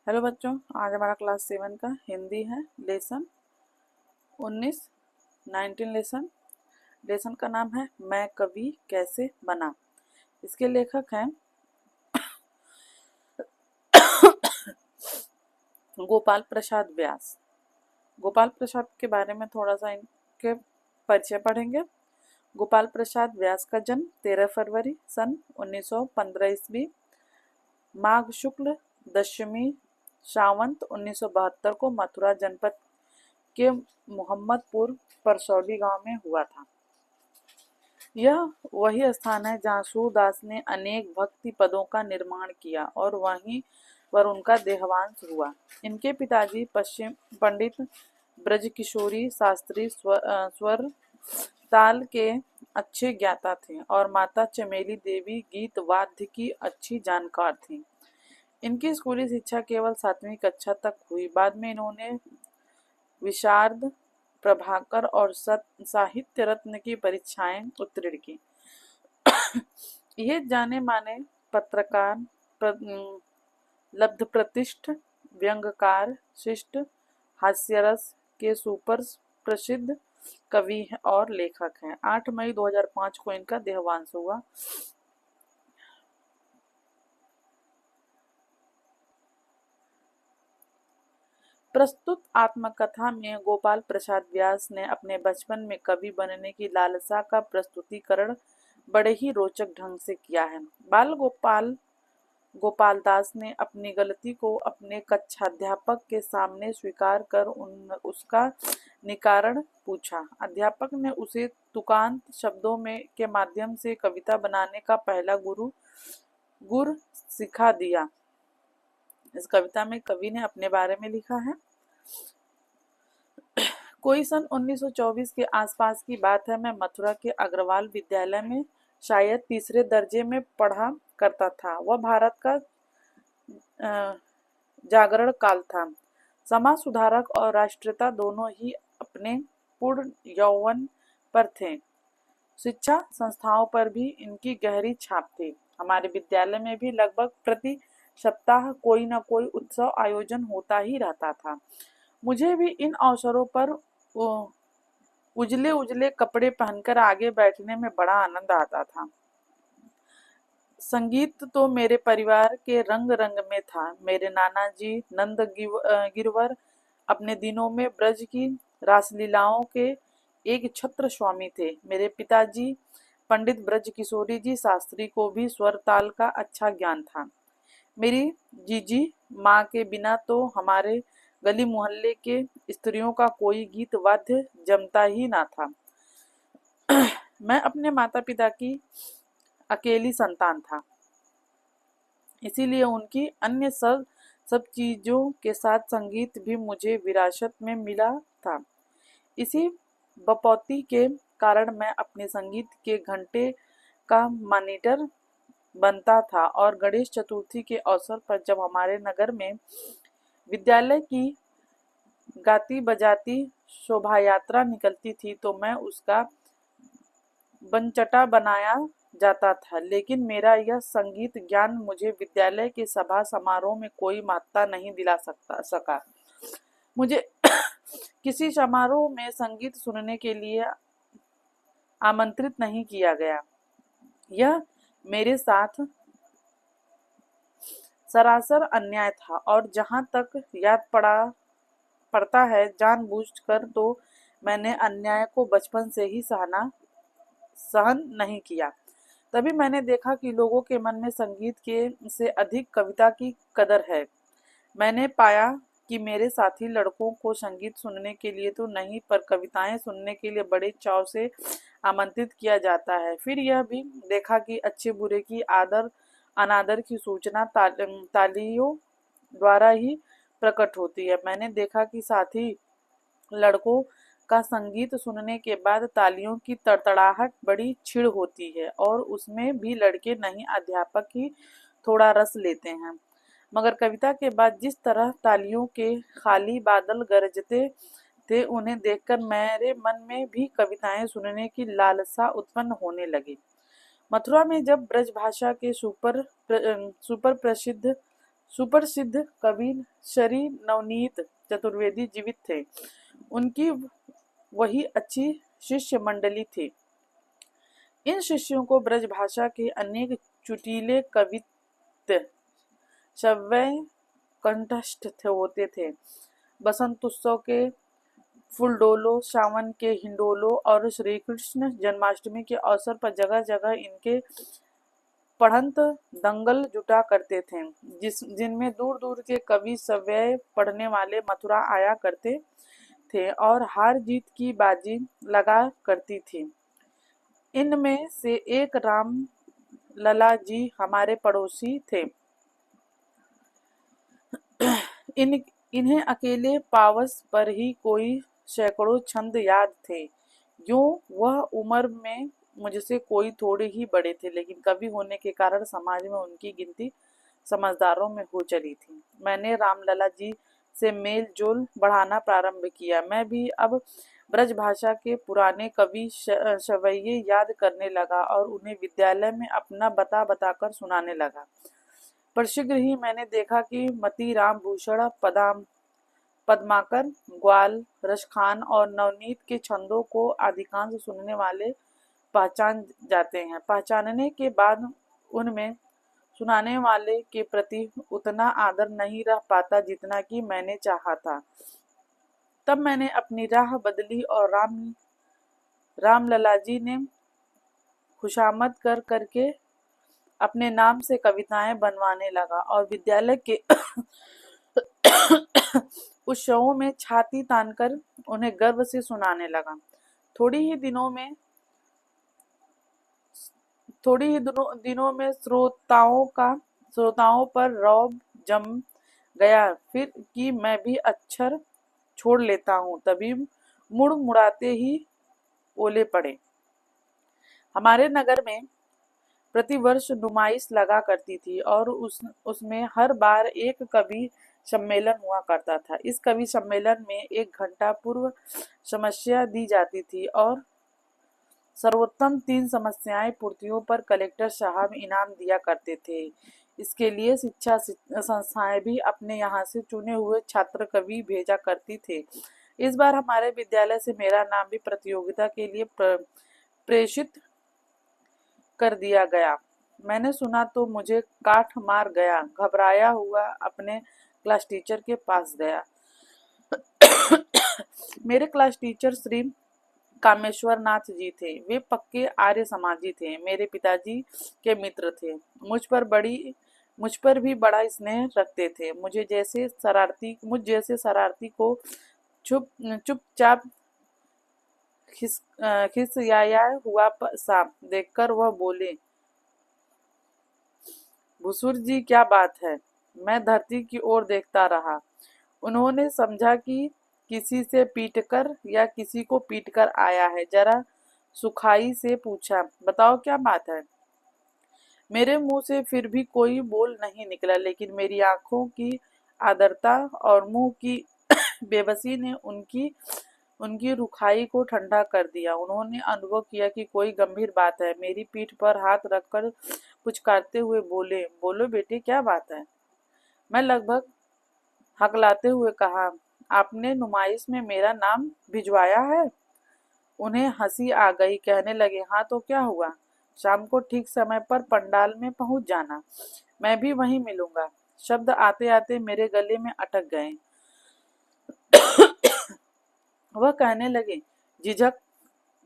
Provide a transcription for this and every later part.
Hello बच्चों, आज हमारा क्लास 7 का हिंदी है। लेसन 19 19 लेसन का नाम है मैं कवि कैसे बना। इसके लेखक हैं गोपाल प्रसाद व्यास। गोपाल प्रसाद के बारे में थोड़ा सा इनके परिचय पढ़ेंगे। गोपाल प्रसाद व्यास का जन्म 13 फरवरी सन 1915 ईस्वी माघ शुक्ल दशमी सावंत 1972 को मथुरा जनपद के मोहम्मदपुर परसौली गांव में हुआ था। यह वही स्थान है जहां सूरदास ने अनेक भक्ति पदों का निर्माण किया और वहीं पर उनका देहांत हुआ। इनके पिताजी पश्चिम पंडित ब्रजकिशोरी शास्त्री स्वर ताल के अच्छे ज्ञाता थे और माता चमेली देवी गीत वाद्य की अच्छी जानकार थीं। इनकी स्कूली शिक्षा केवल 7वीं कक्षा तक हुई। बाद में इन्होंने विशारद प्रभाकर और साहित्य रत्न की परीक्षाएं उत्तीर्ण की। ये जाने माने पत्रकार, लब्ध प्रतिष्ठ, व्यंग्यकार, शिष्ट, हास्यरस के सुपर प्रसिद्ध कवि और लेखक हैं। 8 मई 2005 को इनका देहांत हुआ। प्रस्तुत आत्मकथा में गोपाल प्रसाद व्यास ने अपने बचपन में कवि बनने की लालसा का प्रस्तुतिकरण बड़े ही रोचक ढंग से किया है। बाल गोपाल दास ने अपनी गलती को अपने कक्षाध्यापक के सामने स्वीकार कर उसका निकारण पूछा। अध्यापक ने उसे तुकांत शब्दों के माध्यम से कविता बनाने का पहला गुर सिखा दिया। इस कविता में कवि ने अपने बारे में लिखा है। कोई सन 1924 के आसपास की बात है। मैं मथुरा के अग्रवाल विद्यालय में शायद तीसरे दर्जे में पढ़ा करता था। वह भारत का जागरण काल था। समाज सुधारक और राष्ट्रीयता दोनों ही अपने पूर्ण यौवन पर थे। शिक्षा संस्थाओं पर भी इनकी गहरी छाप थी। हमारे विद्यालय में भी लगभग प्रति सप्ताह कोई न कोई उत्सव आयोजन होता ही रहता था। मुझे भी इन अवसरों पर उजले उजले कपड़े पहनकर आगे बैठने में बड़ा आनंद आता था। संगीत तो मेरे परिवार के रंग रंग में था। मेरे नाना जी नंद गिरवर अपने दिनों में ब्रज की रासलीलाओं के एक छत्र स्वामी थे। मेरे पिताजी पंडित ब्रज किशोरी जी शास्त्री को भी स्वर ताल का अच्छा ज्ञान था। मेरी जीजी माँ के बिना तो हमारे गली मोहल्ले के स्त्रियों का कोई गीत वाद्य जमता ही ना था। मैं अपने माता पिता की अकेली संतान था, इसीलिए उनकी अन्य सब चीजों के साथ संगीत भी मुझे विरासत में मिला था। इसी बपौती के कारण मैं अपने संगीत के घंटे का मॉनिटर बनता था और गणेश चतुर्थी के अवसर पर जब हमारे नगर में विद्यालय की गाती बजाती शोभा यात्रा निकलती थी तो मैं उसका बनचटा बनाया जाता था। लेकिन मेरा यह संगीत ज्ञान मुझे विद्यालय के सभा समारोह में कोई महत्ता नहीं दिला सका। मुझे किसी समारोह में संगीत सुनने के लिए आमंत्रित नहीं किया गया। यह मेरे साथ सरासर अन्याय था और जहां तक याद पड़ता है जानबूझकर तो मैंने अन्याय को बचपन से ही सहन नहीं किया। तभी मैंने देखा कि लोगों के मन में संगीत के से अधिक कविता की कदर है। मैंने पाया कि मेरे साथी लड़कों को संगीत सुनने के लिए तो नहीं पर कविताएं सुनने के लिए बड़े चाव से आमंत्रित किया जाता है। फिर यह भी देखा कि अच्छे बुरे की आदर अनादर की सूचना तालियों द्वारा ही प्रकट होती है। मैंने देखा कि साथी लड़कों का संगीत सुनने के बाद तालियों की तड़तड़ाहट बड़ी छिड़ होती है और उसमें भी लड़के नहीं अध्यापक ही थोड़ा रस लेते हैं। मगर कविता के बाद जिस तरह तालियों के खाली बादल गरजते थे उन्हें देखकर मेरे मन में भी कविताएं सुनने की लालसा उत्पन्न होने लगी। मथुरा में जब ब्रज भाषा के सुपर प्रसिद्ध सुप्रसिद्ध कवि श्री नवनीत चतुर्वेदी जीवित थे। उनकी वही अच्छी शिष्य मंडली थी। इन शिष्यों को ब्रजभाषा के अनेक चुटीले कवित्त श्रव्य कंठस्थ होते थे। बसंतोत्सव के फूलडोलों, सावन के हिंडोलों और श्री कृष्ण जन्माष्टमी के अवसर पर जगह जगह इनके पढ़ंत दंगल जुटा करते थे, जिनमें दूर दूर के कवि सवै पढ़ने वाले मथुरा आया करते थे और हार जीत की बाजी लगा करती थी। इनमें से एक राम लला जी हमारे पड़ोसी थे। इन्हें अकेले पावस पर ही कोई सैकड़ों छंद याद थे। यूं वह उम्र में मुझसे कोई थोड़े ही बड़े थे, लेकिन कवि होने के कारण समाज में उनकी गिनती समझदारों में हो चली थी। मैंने रामलला जी से मेल जोल बढ़ाना प्रारंभ किया। मैं भी अब ब्रजभाषा के पुराने कवि सवैये याद करने लगा और उन्हें विद्यालय में अपना बता बताकर सुनाने लगा। पर शीघ्र ही मैंने देखा कि मतीराम भूषण, पद्माकर, ग्वाल, रसखान और नवनीत के छंदों को अधिकांश सुनने वाले पहचान जाते हैं। पहचानने के बाद उनमें सुनाने वाले के प्रति उतना आदर नहीं रह पाता जितना कि मैंने चाहा था। तब मैंने अपनी राह बदली और रामलला जी ने खुशामद कर करके अपने नाम से कविताएं बनवाने लगा और विद्यालय के उत्सवों में छाती तानकर उन्हें गर्व से सुनाने लगा। थोड़ी ही दिनों में श्रोताओं पर रौब जम गया। फिर कि मैं भी अक्षर छोड़ लेता हूँ, तभी मुड़ मुड़ाते ही ओले पड़े। हमारे नगर में प्रतिवर्ष नुमाइश लगा करती थी और उसमें हर बार एक कवि सम्मेलन हुआ करता था। इस कवि सम्मेलन में 1 घंटा पूर्व समस्या दी जाती थी और सर्वोत्तम 3 समस्याएं पूर्तियों पर कलेक्टर साहब इनाम दिया करते थे। इसके लिए शिक्षा संस्थाएं भी अपने यहाँ से चुने हुए छात्र कवि भेजा करती थे। इस बार हमारे विद्यालय से मेरा नाम भी प्रतियोगिता के लिए प्रेषित कर दिया गया। मैंने सुना तो मुझे काठ मार गया। घबराया हुआ अपने क्लास टीचर के पास गया। मेरे क्लास टीचर श्री कामेश्वर नाथ जी थे। वे पक्के आर्य समाजी थे। मेरे पिताजी के मित्र थे। मुझ पर भी बड़ा स्नेह रखते थे। मुझ जैसे शरारती को चुपचाप खिसियाया हुआ सांप देखकर वह बोले, भुसुर जी क्या बात है? मैं धरती की ओर देखता रहा। उन्होंने समझा कि किसी से पीटकर या किसी को पीटकर आया है। जरा सुखाई से पूछा, बताओ क्या बात है? मेरे मुंह से फिर भी कोई बोल नहीं निकला, लेकिन मेरी आंखों की आर्द्रता और मुंह की बेबसी ने उनकी रुखाई को ठंडा कर दिया। उन्होंने अनुभव किया कि कोई गंभीर बात है। मेरी पीठ पर हाथ रखकर पुचकारते हुए बोले, बोलो बेटे क्या बात है? मैं लगभग हकलाते हुए कहा, आपने नुमाइश में मेरा नाम भिजवाया है? उन्हें हंसी आ गई। कहने लगे, हाँ तो क्या हुआ? शाम को ठीक समय पर पंडाल में पहुंच जाना, मैं भी वहीं मिलूंगा। शब्द आते आते मेरे गले में अटक गए। वह कहने लगे, झिझक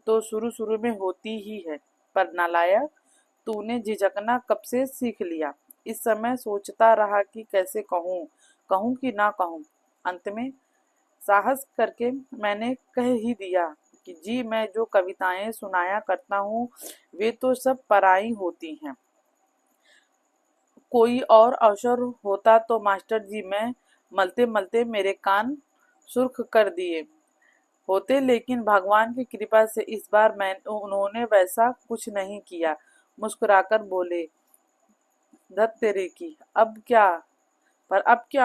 तो शुरू शुरू में होती ही है, पर नालायक तूने झिझकना कब से सीख लिया? इस समय सोचता रहा कि कैसे कहूँ कि ना कहूँ। अंत में साहस करके मैंने कह ही दिया कि जी, मैं जो कविताएं सुनाया करता हूँ वे तो सब पराई होती हैं। कोई और अवसर होता तो मास्टर जी मैं मलते मलते मेरे कान सुर्ख कर दिए होते, लेकिन भगवान की कृपा से इस बार उन्होंने वैसा कुछ नहीं किया। मुस्कुराकर बोले, धत तेरे की, अब क्या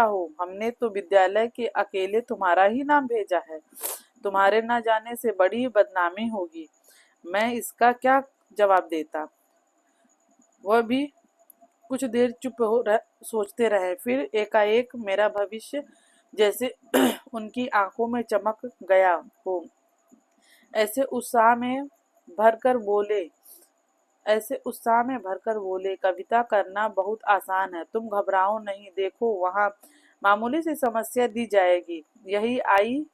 हो? हमने तो विद्यालय के अकेले तुम्हारा ही नाम भेजा है। तुम्हारे न जाने से बड़ी बदनामी होगी। मैं इसका क्या जवाब देता? वह भी कुछ देर सोचते रहे, फिर एकाएक मेरा भविष्य जैसे उनकी आंखों में चमक गया हो। ऐसे उत्साह में भरकर बोले ऐसे उत्साह में भरकर बोले, कविता करना बहुत आसान है, तुम घबराओ नहीं, देखो वहाँ मामूली सी समस्या दी जाएगी, यही आई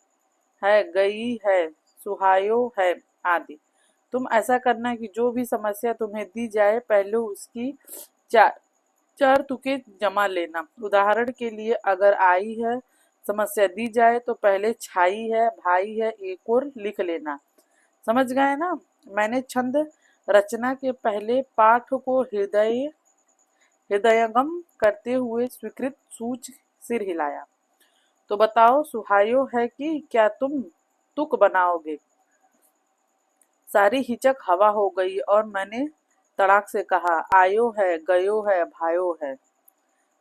है, गई है, सुहायो है, आदि। तुम ऐसा करना कि जो भी समस्या तुम्हें दी जाए पहले उसकी चार चार तुके जमा लेना। उदाहरण के लिए अगर आई है समस्या दी जाए तो पहले छाई है, भाई है, एक और लिख लेना। समझ गए ना? मैंने छंद रचना के पहले पाठ को हृदयंगम करते हुए स्वीकृत सूच सिर हिलाया। तो बताओ, सुहायो है कि क्या तुम तुक बनाओगे? सारी हिचक हवा हो गई और मैंने तड़ाक से कहा, आयो है, गयो है, भायो है।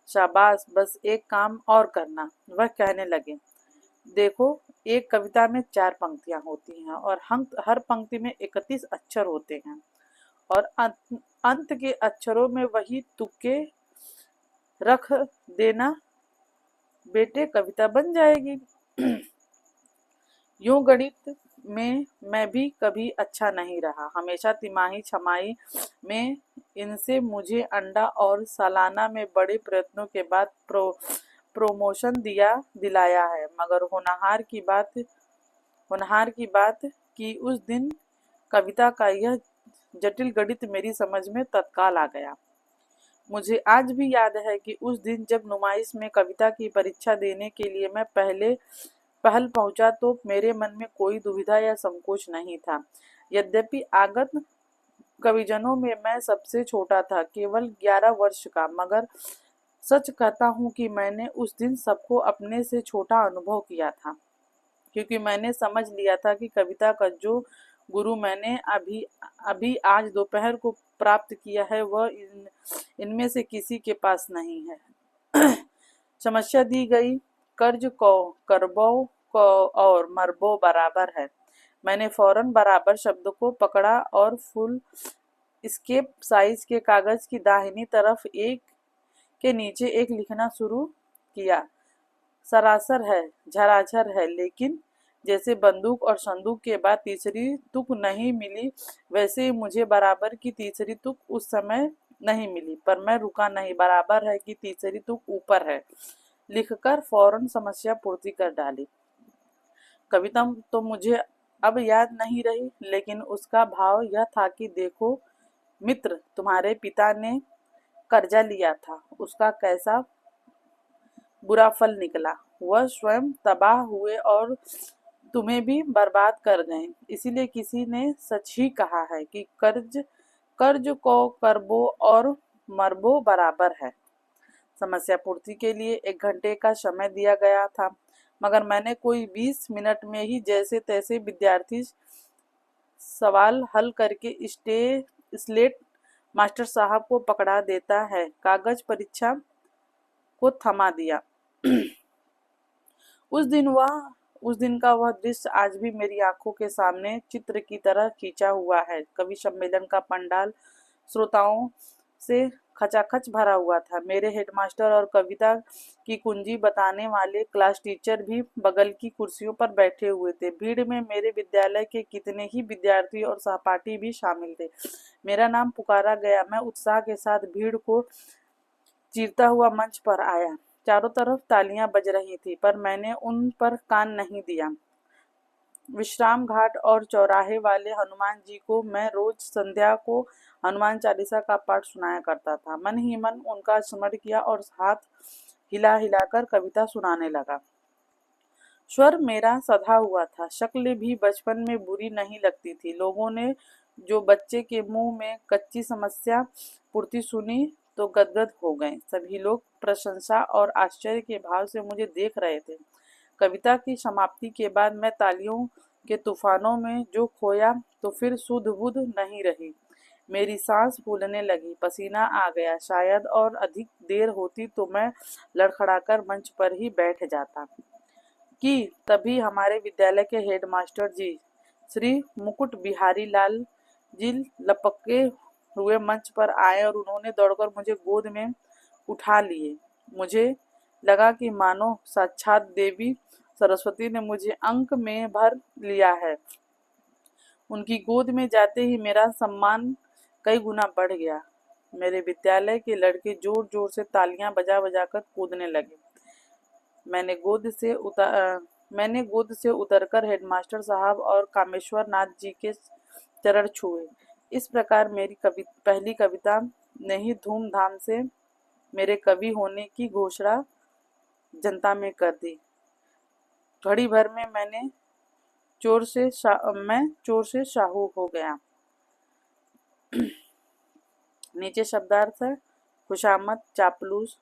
शाबाश, बस एक काम और करना। वह कहने लगे, देखो, एक कविता में 4 पंक्तियां होती हैं और हर पंक्ति में 31 अक्षर होते हैं और अंत के अक्षरों में वही तुक्के रख देना, बेटे कविता बन जाएगी। यूं गणित में मैं भी कभी अच्छा नहीं रहा, हमेशा तिमाही छमाही में इनसे मुझे अंडा और सालाना में बड़े प्रयत्नों के बाद प्रमोशन दिलाया है, मगर होनहार की बात कि उस दिन कविता का यह जटिल गणित मेरी समझ में तत्काल आ गया। मुझे आज भी याद है कि उस दिन जब नुमाइश में कविता की परीक्षा देने के लिए मैं पहल पहुंचा तो मेरे मन में कोई दुविधा या संकोच नहीं था। यद्यपि आगत कविजनों में मैं सबसे छोटा था, केवल 11 वर्ष का, मगर सच कहता हूँ कि मैंने उस दिन सबको अपने से छोटा अनुभव किया था, क्योंकि मैंने समझ लिया था कि कविता का जो गुरु मैंने अभी अभी आज दोपहर को प्राप्त किया है वह इनमें से किसी के पास नहीं है। समस्या दी गई, कर्ज को करबो को और मरबो बराबर है। मैंने फौरन बराबर शब्द को पकड़ा और फुल स्केप साइज के कागज की दाहिनी तरफ एक के नीचे एक लिखना शुरू किया। सरासर है, झराझर है, लेकिन जैसे बंदूक और संदूक के बाद तीसरी तुक नहीं मिली, वैसे ही मुझे बराबर की तीसरी तुक उस समय नहीं मिली, पर मैं रुका नहीं, बराबर है कि तीसरी तुक ऊपर है लिखकर फौरन समस्या पूर्ति कर डाली। कविता तो मुझे अब याद नहीं रही, लेकिन उसका भाव यह था कि देखो मित्र, तुम्हारे पिता ने कर्जा लिया था, उसका कैसा बुरा फल निकला। वह स्वयं तबाह हुए और तुम्हें भी बर्बाद कर गए। इसीलिए किसी ने सच ही कहा है कि कर्ज को करबो और मरबो बराबर है। समस्या पूर्ति के लिए 1 घंटे का समय दिया गया था, मगर मैंने कोई 20 मिनट में ही जैसे तैसे विद्यार्थी सवाल हल करके स्लेट मास्टर साहब को पकड़ा देता है, कागज परीक्षा को थमा दिया। उस दिन का वह दृश्य आज भी मेरी आंखों के सामने चित्र की तरह खींचा हुआ है। कवि सम्मेलन का पंडाल श्रोताओं से खचाखच भरा हुआ था। मेरे हेडमास्टर और कविता की कुंजी बताने वाले क्लास टीचर भी बगल की कुर्सियों पर बैठे हुए थे। भीड़ में मेरे विद्यालय के कितने ही विद्यार्थी और सहपाठी भी शामिल थे। मेरा नाम पुकारा गया। मैं उत्साह के साथ भीड़ को चीरता हुआ मंच पर आया। चारों तरफ तालियां बज रही थी, पर मैंने उन पर कान नहीं दिया। विश्राम घाट और चौराहे वाले हनुमान जी को मैं रोज संध्या को हनुमान चालीसा का पाठ सुनाया करता था। मन ही मन उनका स्मरण किया और हाथ हिला हिलाकर कविता सुनाने लगा। स्वर मेरा सधा हुआ था, शक्ल भी बचपन में बुरी नहीं लगती थी। लोगों ने जो बच्चे के मुंह में कच्ची समस्या पूर्ति सुनी तो गदगद हो गए। सभी लोग प्रशंसा और आश्चर्य के भाव से मुझे देख रहे थे। कविता की समाप्ति के बाद मैं तालियों के तूफानों में जो खोया तो फिर सुध बुध नहीं रही। मेरी सांस फूलने लगी, पसीना आ गया। शायद और अधिक देर होती तो मैं लड़खड़ाकर मंच पर ही बैठ जाता कि तभी हमारे विद्यालय के हेडमास्टर जी श्री मुकुट बिहारी लाल जी लपके हुए मंच पर आए और उन्होंने दौड़कर मुझे गोद में उठा लिए। मुझे लगा कि मानो साक्षात देवी सरस्वती ने मुझे अंक में भर लिया है। उनकी गोद में जाते ही मेरा सम्मान कई गुना बढ़ गया। मेरे विद्यालय के लड़के जोर जोर से तालियां बजा बजा कर कूदने लगे। मैंने गोद से उतरकर हेडमास्टर साहब और कामेश्वर नाथ जी के चरण छुए। इस प्रकार मेरी पहली कविता ने ही धूमधाम से मेरे कवि होने की घोषणा जनता में कर दी। घड़ी भर में मैं चोर से शाहू हो गया। नीचे शब्दार्थ है। खुशामद, चापलूस,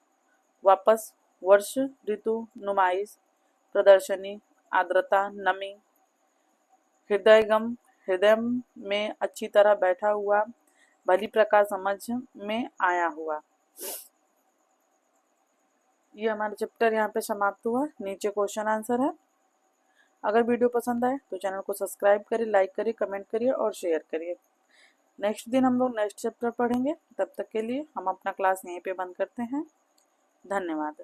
वापस, वर्ष, ऋतु, नुमाइश, प्रदर्शनी, आर्द्रता, नमी, हृदयगम, हृदय में अच्छी तरह बैठा हुआ, भली प्रकार समझ में आया हुआ। ये हमारा चैप्टर यहाँ पे समाप्त हुआ। नीचे क्वेश्चन आंसर है। अगर वीडियो पसंद आए तो चैनल को सब्सक्राइब करिए, लाइक करिए, कमेंट करिए और शेयर करिए। नेक्स्ट दिन हम लोग नेक्स्ट चैप्टर पढ़ेंगे। तब तक के लिए हम अपना क्लास यहीं पे बंद करते हैं। धन्यवाद।